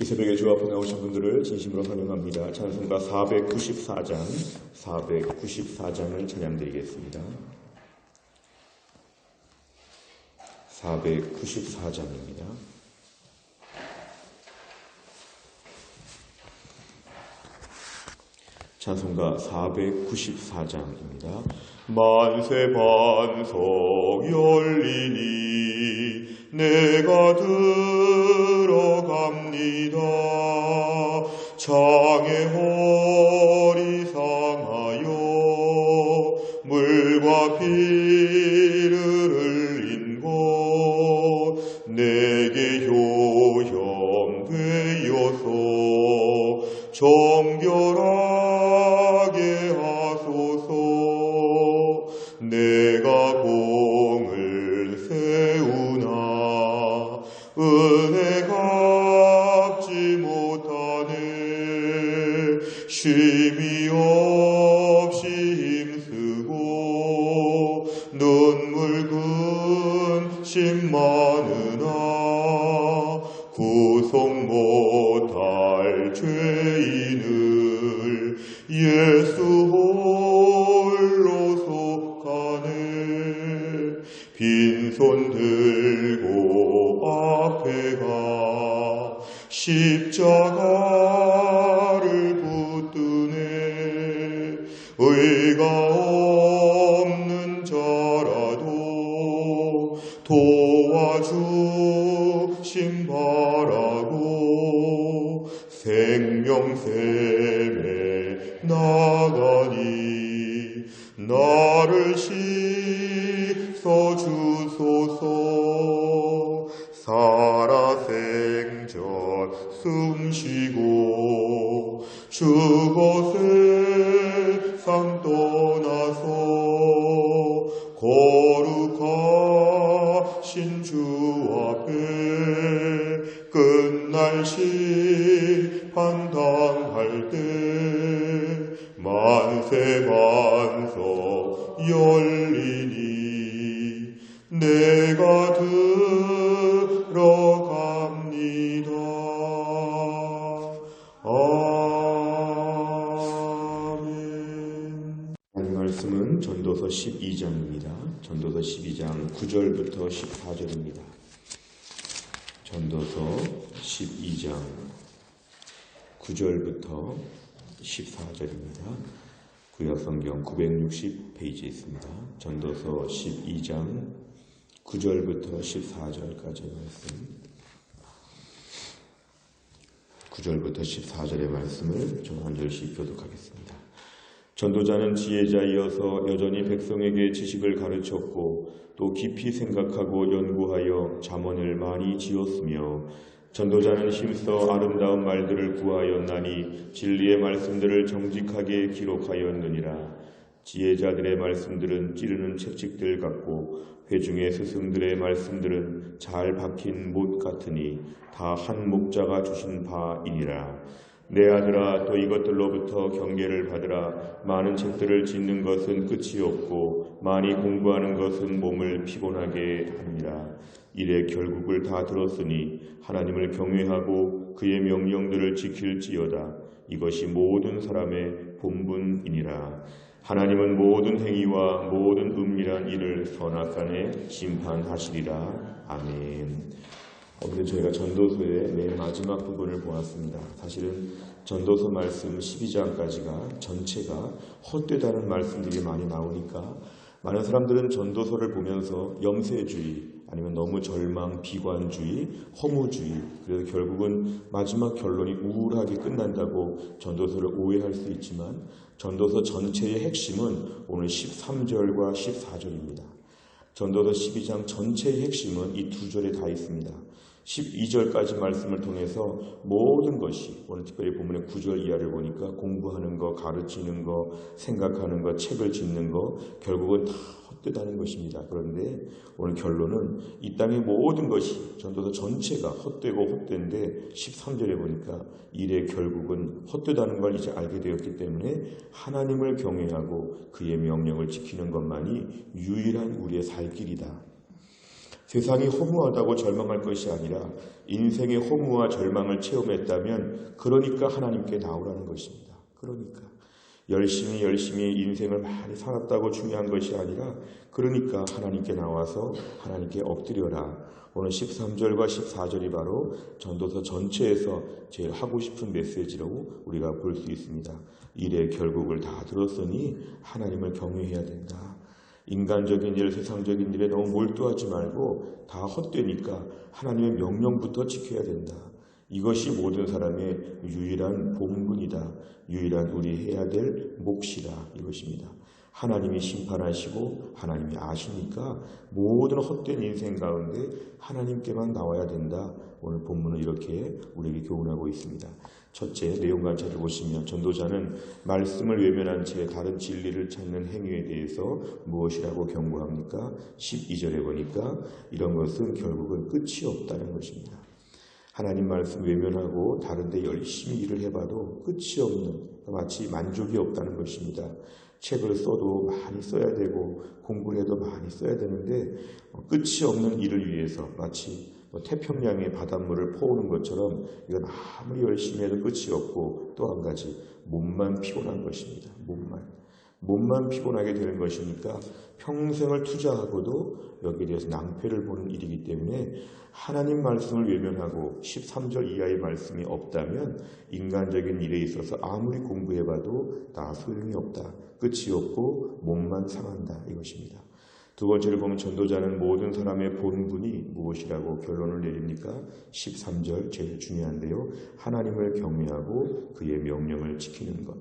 이 새벽에 주 앞에 나오신 분들을 진심으로 환영합니다. 찬송가 494장을 찬양드리겠습니다. 494장입니다. 찬송가 494장입니다. 만세 반석 열리니 내가 들어갑니다. 창의 허리 상하여 물과 피를 흘린 곳 내게 효형되어서 정결하게 하소서. 내가 공을 세우나 은혜 갚지 못하네. 쉼이 없이 힘쓰고 눈물 근심 많으나 구속 못할 죄인을 예수 홀로 속하네. 빈손 들고 앞에 가 십자가를 붙드네. 의가 없는 자라도 도와주심 바라고 생명샘에 나가니 나를 씻어주소서. 살아생전 숨쉬고 죽어 세상 떠나서 거룩하신 주 앞에 끝날 심판 당할 때 만세 반석 열리니 내가 들어갑니다. 아멘. 오늘 말씀은 전도서 12장입니다. 전도서 12장 9절부터 14절입니다. 전도서 12장 9절부터 14절입니다. 구약성경 960페이지에 있습니다. 전도서 12장 9절부터 14절까지의 말씀, 9절부터 14절의 말씀을 좀 한 절씩 교독하겠습니다. 전도자는 지혜자이어서 여전히 백성에게 지식을 가르쳤고 또 깊이 생각하고 연구하여 잠언을 많이 지었으며 전도자는 힘써 아름다운 말들을 구하였나니 진리의 말씀들을 정직하게 기록하였느니라. 지혜자들의 말씀들은 찌르는 채찍들 같고 회중의 스승들의 말씀들은 잘 박힌 못 같으니 다 한 목자가 주신 바이니라. 내 아들아, 또 이것들로부터 경계를 받으라. 많은 책들을 짓는 것은 끝이 없고 많이 공부하는 것은 몸을 피곤하게 합니다. 이래 결국을 다 들었으니 하나님을 경외하고 그의 명령들을 지킬지어다. 이것이 모든 사람의 본분이니라. 하나님은 모든 행위와 모든 은밀한 일을 선악간에 심판하시리라. 아멘. 오늘 저희가 전도서의 맨 마지막 부분을 보았습니다. 사실은 전도서 말씀 12장까지가 전체가 헛되다는 말씀들이 많이 나오니까 많은 사람들은 전도서를 보면서 염세주의 아니면 너무 절망, 비관주의, 허무주의, 그래서 결국은 마지막 결론이 우울하게 끝난다고 전도서를 오해할 수 있지만 전도서 전체의 핵심은 오늘 13절과 14절입니다. 전도서 12장 전체의 핵심은 이 두 절에 다 있습니다. 12절까지 말씀을 통해서 모든 것이, 오늘 특별히 본문의 9절 이하를 보니까 공부하는 거, 가르치는 거, 생각하는 거, 책을 짓는 거 결국은 다 헛되다는 것입니다. 그런데 오늘 결론은 이 땅의 모든 것이, 전도서 전체가 헛되고 헛된데 13절에 보니까 일의 결국은 헛되다는 걸 이제 알게 되었기 때문에 하나님을 경외하고 그의 명령을 지키는 것만이 유일한 우리의 살 길이다. 세상이 허무하다고 절망할 것이 아니라 인생의 허무와 절망을 체험했다면 그러니까 하나님께 나오라는 것입니다. 그러니까 열심히 인생을 많이 살았다고 중요한 것이 아니라 그러니까 하나님께 나와서 하나님께 엎드려라. 오늘 13절과 14절이 바로 전도서 전체에서 제일 하고 싶은 메시지로 우리가 볼 수 있습니다. 일의 결국을 다 들었으니 하나님을 경외해야 된다. 인간적인 일, 세상적인 일에 너무 몰두하지 말고 다 헛되니까 하나님의 명령부터 지켜야 된다. 이것이 모든 사람의 유일한 본분이다. 유일한 우리 해야 될 몫이다. 이것입니다. 하나님이 심판하시고 하나님이 아시니까 모든 헛된 인생 가운데 하나님께만 나와야 된다. 오늘 본문은 이렇게 우리에게 교훈하고 있습니다. 첫째, 내용 관찰을 보시면 전도자는 말씀을 외면한 채 다른 진리를 찾는 행위에 대해서 무엇이라고 경고합니까? 12절에 보니까 이런 것은 결국은 끝이 없다는 것입니다. 하나님 말씀 외면하고 다른 데 열심히 일을 해봐도 끝이 없는, 마치 만족이 없다는 것입니다. 책을 써도 많이 써야 되고 공부를 해도 많이 써야 되는데 끝이 없는 일을 위해서 마치 태평양의 바닷물을 퍼오는 것처럼 이건 아무리 열심히 해도 끝이 없고 또 한 가지 몸만 피곤한 것입니다. 몸만 피곤하게 되는 것이니까 평생을 투자하고도 여기에 대해서 낭패를 보는 일이기 때문에 하나님 말씀을 외면하고 13절 이하의 말씀이 없다면 인간적인 일에 있어서 아무리 공부해봐도 다 소용이 없다. 끝이 없고 몸만 상한다. 이것입니다. 두 번째를 보면 전도자는 모든 사람의 본분이 무엇이라고 결론을 내립니까? 13절 제일 중요한데요. 하나님을 경외하고 그의 명령을 지키는 것.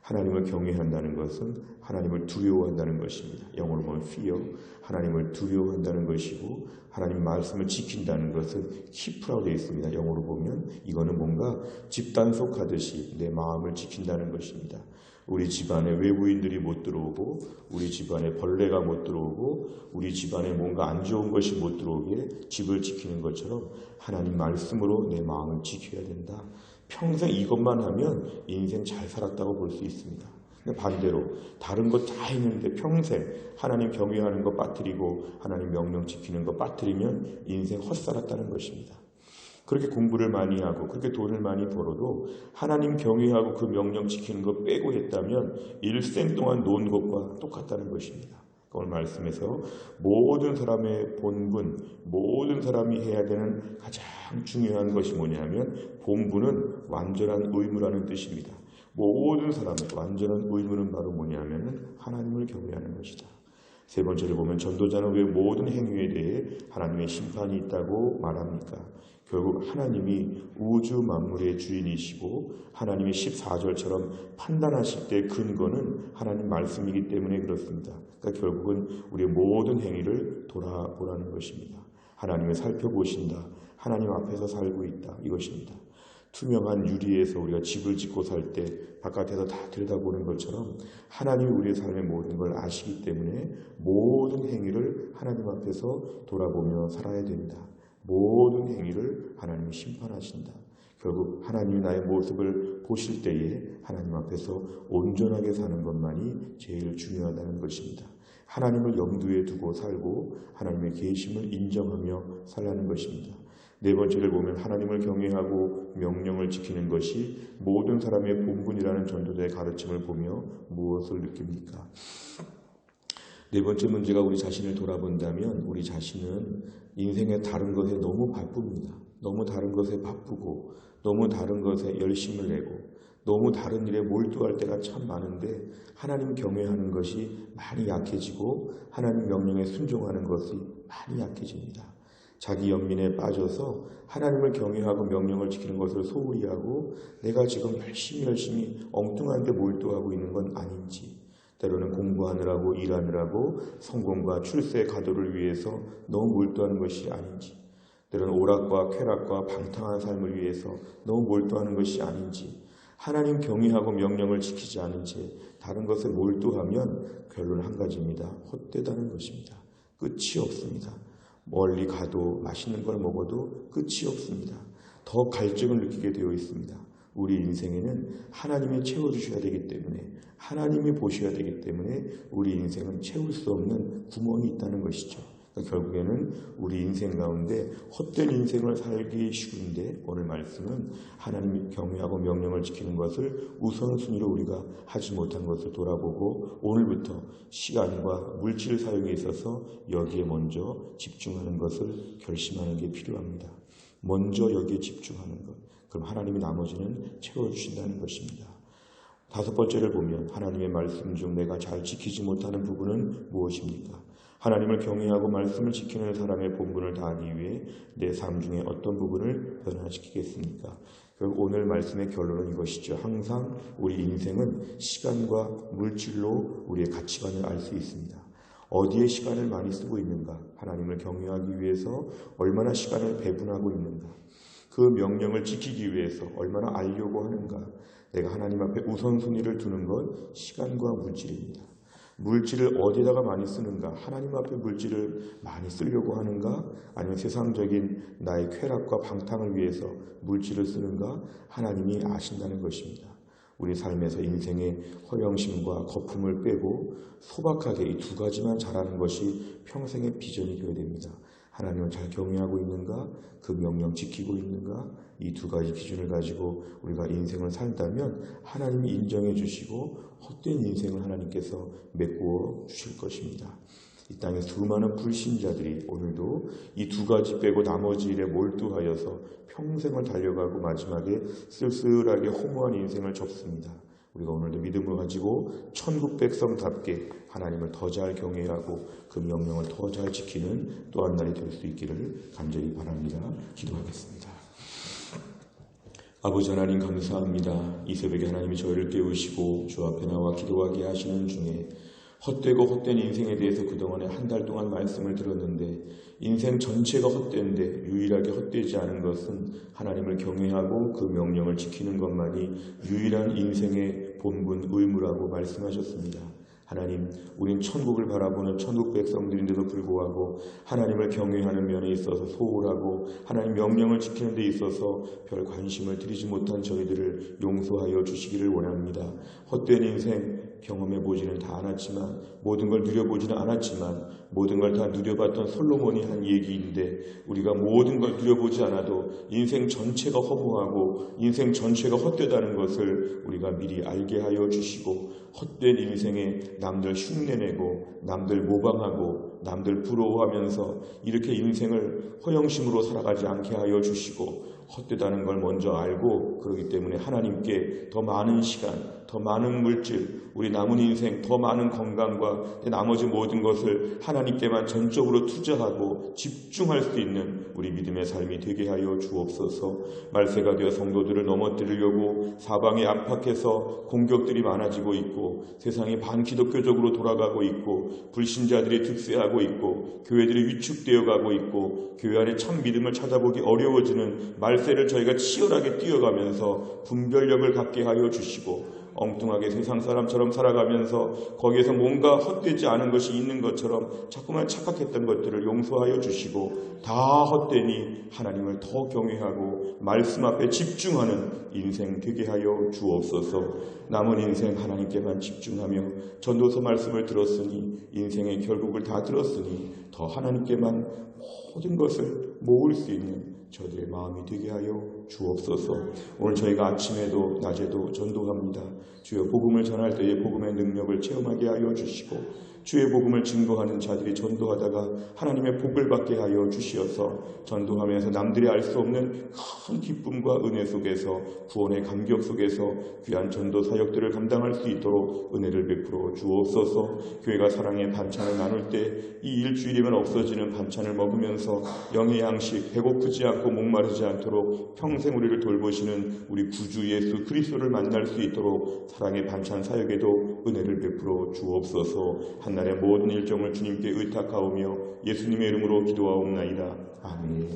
하나님을 경외한다는 것은 하나님을 두려워한다는 것입니다. 영어로 보면 fear, 하나님을 두려워한다는 것이고 하나님 말씀을 지킨다는 것은 keep라고 되어 있습니다. 영어로 보면 이거는 뭔가 집단속하듯이 내 마음을 지킨다는 것입니다. 우리 집안에 외부인들이 못 들어오고 우리 집안에 벌레가 못 들어오고 우리 집안에 뭔가 안 좋은 것이 못 들어오게 집을 지키는 것처럼 하나님 말씀으로 내 마음을 지켜야 된다. 평생 이것만 하면 인생 잘 살았다고 볼 수 있습니다. 반대로 다른 것 다 했는데 평생 하나님 경외하는 거 빠뜨리고 하나님 명령 지키는 거 빠뜨리면 인생 헛살았다는 것입니다. 그렇게 공부를 많이 하고 그렇게 돈을 많이 벌어도 하나님 경외하고 그 명령 지키는 거 빼고 했다면 일생 동안 놓은 것과 똑같다는 것입니다. 오늘 말씀에서 모든 사람의 본분, 모든 사람이 해야 되는 가장 중요한 것이 뭐냐면 본분은 완전한 의무라는 뜻입니다. 모든 사람의 완전한 의무는 바로 뭐냐면 하나님을 경외하는 것이다. 세 번째를 보면 전도자는 왜 모든 행위에 대해 하나님의 심판이 있다고 말합니까? 결국 하나님이 우주 만물의 주인이시고 하나님이 14절처럼 판단하실 때 근거는 하나님 말씀이기 때문에 그렇습니다. 그러니까 결국은 우리의 모든 행위를 돌아보라는 것입니다. 하나님을 살펴보신다. 하나님 앞에서 살고 있다. 이것입니다. 투명한 유리에서 우리가 집을 짓고 살 때 바깥에서 다 들여다보는 것처럼 하나님이 우리의 삶의 모든 걸 아시기 때문에 모든 행위를 하나님 앞에서 돌아보며 살아야 된다. 모든 행위를 하나님이 심판하신다. 결국 하나님이 나의 모습을 보실 때에 하나님 앞에서 온전하게 사는 것만이 제일 중요하다는 것입니다. 하나님을 염두에 두고 살고 하나님의 계심을 인정하며 살라는 것입니다. 네 번째를 보면 하나님을 경외하고 명령을 지키는 것이 모든 사람의 본분이라는 전도자의 가르침을 보며 무엇을 느낍니까? 네 번째 문제가 우리 자신을 돌아본다면 우리 자신은 인생의 다른 것에 너무 바쁩니다. 너무 다른 것에 바쁘고 너무 다른 것에 열심을 내고 너무 다른 일에 몰두할 때가 참 많은데 하나님 경외하는 것이 많이 약해지고 하나님 명령에 순종하는 것이 많이 약해집니다. 자기 연민에 빠져서 하나님을 경외하고 명령을 지키는 것을 소홀히 하고 내가 지금 열심히 엉뚱한 데 몰두하고 있는 건 아닌지, 때로는 공부하느라고 일하느라고 성공과 출세 가도를 위해서 너무 몰두하는 것이 아닌지, 때로는 오락과 쾌락과 방탕한 삶을 위해서 너무 몰두하는 것이 아닌지, 하나님 경외하고 명령을 지키지 않은 채 다른 것에 몰두하면 결론은 한 가지입니다. 헛되다는 것입니다. 끝이 없습니다. 멀리 가도 맛있는 걸 먹어도 끝이 없습니다. 더 갈증을 느끼게 되어 있습니다. 우리 인생에는 하나님이 채워주셔야 되기 때문에 하나님이 보셔야 되기 때문에 우리 인생은 채울 수 없는 구멍이 있다는 것이죠. 그러니까 결국에는 우리 인생 가운데 헛된 인생을 살기 쉬운데 오늘 말씀은 하나님 경외하고 명령을 지키는 것을 우선순위로 우리가 하지 못한 것을 돌아보고 오늘부터 시간과 물질 사용에 있어서 여기에 먼저 집중하는 것을 결심하는 게 필요합니다. 먼저 여기에 집중하는 것. 그럼 하나님이 나머지는 채워주신다는 것입니다. 다섯 번째를 보면 하나님의 말씀 중 내가 잘 지키지 못하는 부분은 무엇입니까? 하나님을 경외하고 말씀을 지키는 사람의 본분을 다하기 위해 내 삶 중에 어떤 부분을 변화시키겠습니까? 오늘 말씀의 결론은 이것이죠. 항상 우리 인생은 시간과 물질로 우리의 가치관을 알 수 있습니다. 어디에 시간을 많이 쓰고 있는가? 하나님을 경외하기 위해서 얼마나 시간을 배분하고 있는가? 그 명령을 지키기 위해서 얼마나 알려고 하는가? 내가 하나님 앞에 우선순위를 두는 건 시간과 물질입니다. 물질을 어디다가 많이 쓰는가? 하나님 앞에 물질을 많이 쓰려고 하는가? 아니면 세상적인 나의 쾌락과 방탕을 위해서 물질을 쓰는가? 하나님이 아신다는 것입니다. 우리 삶에서 인생의 허영심과 거품을 빼고 소박하게 이 두 가지만 잘하는 것이 평생의 비전이 되어야 됩니다. 하나님을 잘 경외하고 있는가? 그 명령 지키고 있는가? 이 두 가지 기준을 가지고 우리가 인생을 살다면 하나님이 인정해 주시고 헛된 인생을 하나님께서 메꾸어 주실 것입니다. 이 땅에 수많은 불신자들이 오늘도 이 두 가지 빼고 나머지 일에 몰두하여서 평생을 달려가고 마지막에 쓸쓸하게 허무한 인생을 접습니다. 우리가 오늘도 믿음을 가지고 천국 백성답게 하나님을 더 잘 경외하고 그 명령을 더 잘 지키는 또 한 날이 될 수 있기를 간절히 바랍니다. 기도하겠습니다. 아버지 하나님 감사합니다. 이 새벽에 하나님이 저희를 깨우시고 주 앞에 나와 기도하게 하시는 중에 헛되고 헛된 인생에 대해서 그동안에 한 달 동안 말씀을 들었는데 인생 전체가 헛된데 유일하게 헛되지 않은 것은 하나님을 경외하고 그 명령을 지키는 것만이 유일한 인생의 본분 의무라고 말씀하셨습니다. 하나님, 우린 천국을 바라보는 천국 백성들인데도 불구하고 하나님을 경외하는 면에 있어서 소홀하고 하나님 명령을 지키는 데 있어서 별 관심을 들이지 못한 저희들을 용서하여 주시기를 원합니다. 헛된 인생 경험해보지는 다 않았지만 모든 걸 누려보지는 않았지만 모든 걸 다 누려봤던 솔로몬이 한 얘기인데 우리가 모든 걸 누려보지 않아도 인생 전체가 허무하고 인생 전체가 헛되다는 것을 우리가 미리 알게 하여 주시고 헛된 인생에 남들 흉내내고 남들 모방하고 남들 부러워하면서 이렇게 인생을 허영심으로 살아가지 않게 하여 주시고 헛되다는 걸 먼저 알고 그렇기 때문에 하나님께 더 많은 시간, 더 많은 물질, 우리 남은 인생 더 많은 건강과 나머지 모든 것을 하나님께만 전적으로 투자하고 집중할 수 있는 우리 믿음의 삶이 되게 하여 주옵소서. 말세가 되어 성도들을 넘어뜨리려고 사방에 안팎에서 공격들이 많아지고 있고 세상이 반기독교적으로 돌아가고 있고 불신자들이 득세하고 있고 교회들이 위축되어 가고 있고 교회 안에 참 믿음을 찾아보기 어려워지는 말세를 저희가 치열하게 뛰어가면서 분별력을 갖게 하여 주시고 엉뚱하게 세상 사람처럼 살아가면서 거기에서 뭔가 헛되지 않은 것이 있는 것처럼 자꾸만 착각했던 것들을 용서하여 주시고 다 헛되니 하나님을 더 경외하고 말씀 앞에 집중하는 인생 되게 하여 주옵소서. 남은 인생 하나님께만 집중하며 전도서 말씀을 들었으니 인생의 결국을 다 들었으니 더 하나님께만 모든 것을 모을 수 있는 저들의 마음이 되게 하여 주옵소서. 오늘 저희가 아침에도 낮에도 전도합니다. 주여 복음을 전할 때에 복음의 능력을 체험하게 하여 주시고 주의 복음을 증거하는 자들이 전도하다가 하나님의 복을 받게 하여 주시어서 전도하면서 남들이 알 수 없는 큰 기쁨과 은혜 속에서 구원의 감격 속에서 귀한 전도 사역들을 감당할 수 있도록 은혜를 베풀어 주옵소서. 교회가 사랑의 반찬을 나눌 때 이 일주일이면 없어지는 반찬을 먹으면서 영의 양식 배고프지 않고 목마르지 않도록 평생 우리를 돌보시는 우리 구주 예수 그리스도를 만날 수 있도록 사랑의 반찬 사역에도 은혜를 베풀어 주옵소서. 한날의 모든 일정을 주님께 의탁하오며 예수님의 이름으로 기도하옵나이다. 아멘.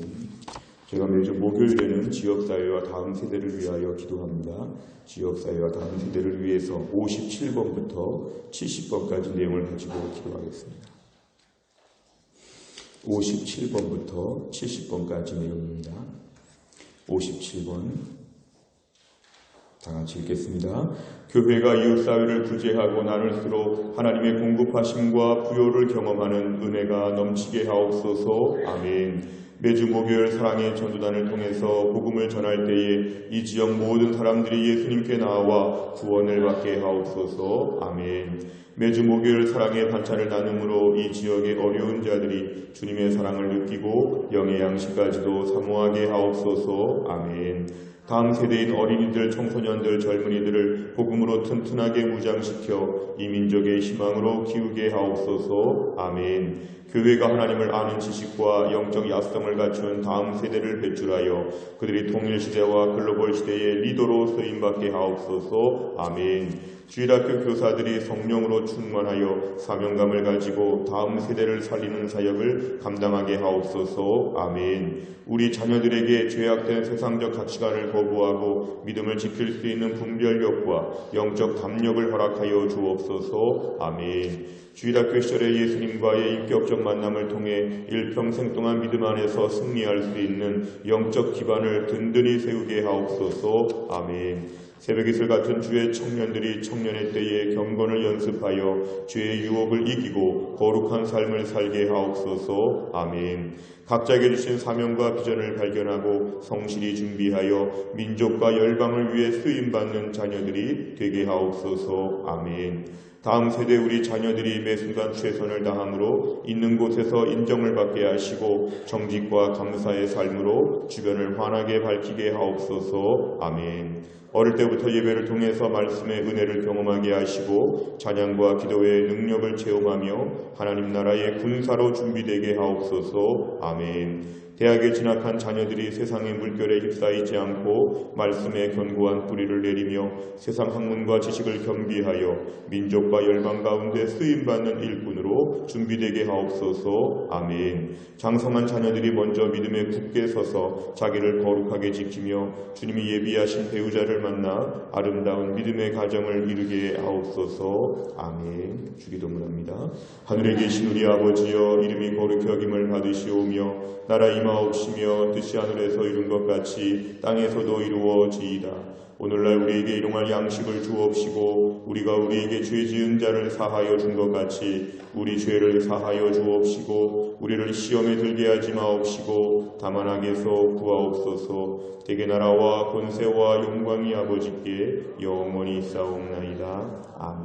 제가 매주 목요일에는 지역사회와 다음 세대를 위하여 기도합니다. 지역사회와 다음 세대를 위해서 57번부터 70번까지 내용을 가지고 기도하겠습니다. 57번부터 70번까지 내용입니다. 57번 다 같이 읽겠습니다. 교회가 이웃사회를 구제하고 나눌수록 하나님의 공급하심과 부요를 경험하는 은혜가 넘치게 하옵소서. 아멘. 매주 목요일 사랑의 전도단을 통해서 복음을 전할 때에 이 지역 모든 사람들이 예수님께 나와 구원을 받게 하옵소서. 아멘. 매주 목요일 사랑의 반찬을 나눔으로 이 지역의 어려운 자들이 주님의 사랑을 느끼고 영의 양식까지도 사모하게 하옵소서. 아멘. 다음 세대인 어린이들, 청소년들, 젊은이들을 복음으로 튼튼하게 무장시켜 이 민족의 희망으로 키우게 하옵소서. 아멘. 교회가 하나님을 아는 지식과 영적 야성을 갖춘 다음 세대를 배출하여 그들이 통일시대와 글로벌 시대의 리더로 쓰임받게 하옵소서. 아멘. 주일학교 교사들이 성령으로 충만하여 사명감을 가지고 다음 세대를 살리는 사역을 감당하게 하옵소서. 아멘. 우리 자녀들에게 죄악된 세상적 가치관을 거부하고 믿음을 지킬 수 있는 분별력과 영적 담력을 허락하여 주옵소서. 아멘. 주일학교 시절에 예수님과의 인격적 만남을 통해 일평생 동안 믿음 안에서 승리할 수 있는 영적 기반을 든든히 세우게 하옵소서. 아멘. 새벽이슬 같은 주의 청년들이 청년의 때에 경건을 연습하여 죄의 유혹을 이기고 거룩한 삶을 살게 하옵소서. 아멘. 각자에게 주신 사명과 비전을 발견하고 성실히 준비하여 민족과 열방을 위해 쓰임받는 자녀들이 되게 하옵소서. 아멘. 다음 세대 우리 자녀들이 매 순간 최선을 다함으로 있는 곳에서 인정을 받게 하시고 정직과 감사의 삶으로 주변을 환하게 밝히게 하옵소서. 아멘. 어릴 때부터 예배를 통해서 말씀의 은혜를 경험하게 하시고 찬양과 기도의 능력을 체험하며 하나님 나라의 군사로 준비되게 하옵소서. 아멘. 대학에 진학한 자녀들이 세상의 물결에 휩싸이지 않고 말씀의 견고한 뿌리를 내리며 세상 학문과 지식을 겸비하여 민족과 열방 가운데 쓰임받는 일꾼으로 준비되게 하옵소서. 아멘. 장성한 자녀들이 먼저 믿음에 굳게 서서 자기를 거룩하게 지키며 주님이 예비하신 배우자를 만나 아름다운 믿음의 가정을 이루게 하옵소서. 아멘. 주기도문합니다. 하늘에 계신 우리 아버지여, 이름이 거룩히 여김을 받으시오며 나라 임하옵시며 뜻이 하늘에서 이룬 것 같이 땅에서도 이루어지이다. 오늘날 우리에게 일용할 양식을 주옵시고 우리가 우리에게 죄 지은 자를 사하여 준 것 같이 우리 죄를 사하여 주옵시고 우리를 시험에 들게 하지 마옵시고 다만 악에서 구하옵소서. 대개 나라와 권세와 영광이 아버지께 영원히 있사옵나이다. 아멘.